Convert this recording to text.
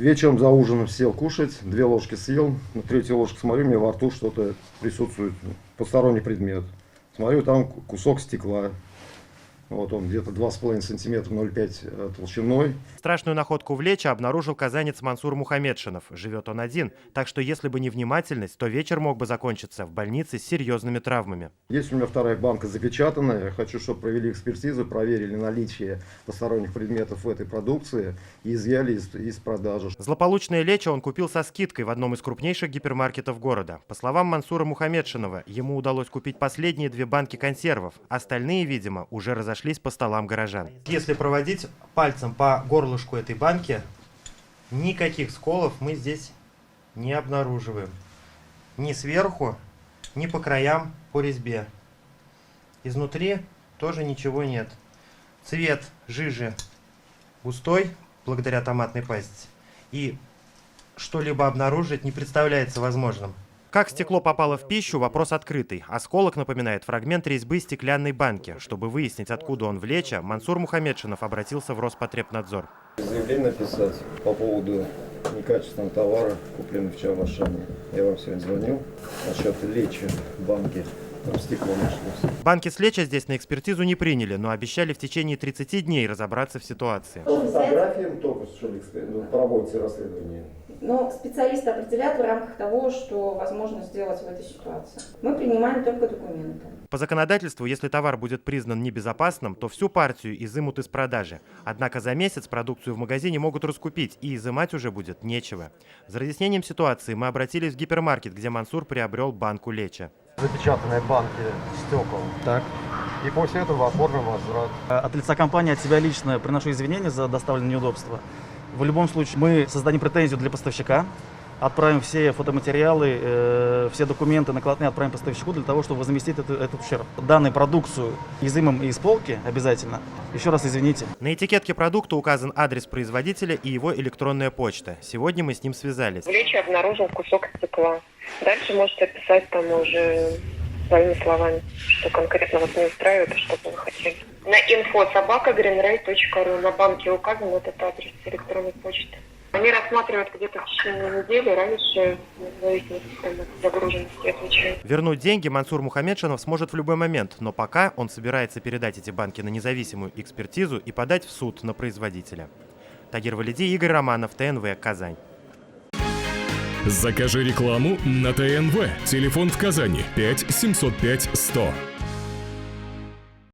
Вечером за ужином сел кушать, 2 ложки съел, на 3-й ложке смотрю, у меня во рту что-то присутствует, посторонний предмет. Смотрю, там кусок стекла. Вот он где-то 2,5 сантиметра, 0,5 толщиной. Страшную находку в Лечо обнаружил казанец Мансур Мухамедшинов. Живет он один, так что если бы не внимательность, то вечер мог бы закончиться в больнице с серьезными травмами. Есть у меня 2-я банка запечатанная. Я хочу, чтобы провели экспертизу, проверили наличие посторонних предметов в этой продукции и изъяли из продажи. Злополучное Лечо он купил со скидкой в одном из крупнейших гипермаркетов города. По словам Мансура Мухамедшинова, ему удалось купить последние 2 банки консервов. Остальные, видимо, уже разошлись по столам горожан. Если проводить пальцем по горлышку этой банки, никаких сколов мы здесь не обнаруживаем. Ни сверху, ни по краям по резьбе. Изнутри тоже ничего нет. Цвет жижи густой, благодаря томатной пасте. И что-либо обнаружить не представляется возможным. Как стекло попало в пищу, вопрос открытый. Осколок напоминает фрагмент резьбы стеклянной банки. Чтобы выяснить, откуда он в Лечо, Мансур Мухамедшинов обратился в Роспотребнадзор. Заявление написать по поводу некачественного товара, купленного вчера в Ашане. Я вам сегодня звонил насчет Лечо банки. Там стекло нашлось. Банки с Лечо здесь на экспертизу не приняли, но обещали в течение 30 дней разобраться в ситуации. По фотографиям только что проводится расследование. Но специалисты определят в рамках того, что возможно сделать в этой ситуации. Мы принимаем только документы. По законодательству, если товар будет признан небезопасным, то всю партию изымут из продажи. Однако за месяц продукцию в магазине могут раскупить, и изымать уже будет нечего. За разъяснением ситуации мы обратились в гипермаркет, где Мансур приобрел банку Лечо. Запечатанные банки стекол. Так. И после этого оформим возврат. От лица компании, от себя лично приношу извинения за доставленные неудобства. В любом случае мы создадим претензию для поставщика, отправим все фотоматериалы, все документы накладные отправим поставщику для того, чтобы возместить этот ущерб. Данную продукцию изымем из полки обязательно. Еще раз извините. На этикетке продукта указан адрес производителя и его электронная почта. Сегодня мы с ним связались. В Лечо обнаружил кусок стекла. Дальше можете описать там уже своими словами, что конкретно вас не устраивает и что бы вы хотели. На info@greenray.ru на банке указан этот адрес электронной почты. Они рассматривают где-то в течение недели, раньше, в зависимости от загруженности, отвечают. Вернуть деньги Мансур Мухамедшинов сможет в любой момент, но пока он собирается передать эти банки на независимую экспертизу и подать в суд на производителя. Тагир Валиди, Игорь Романов, ТНВ, Казань. Закажи рекламу на ТНВ. Телефон в Казани 5 705 100.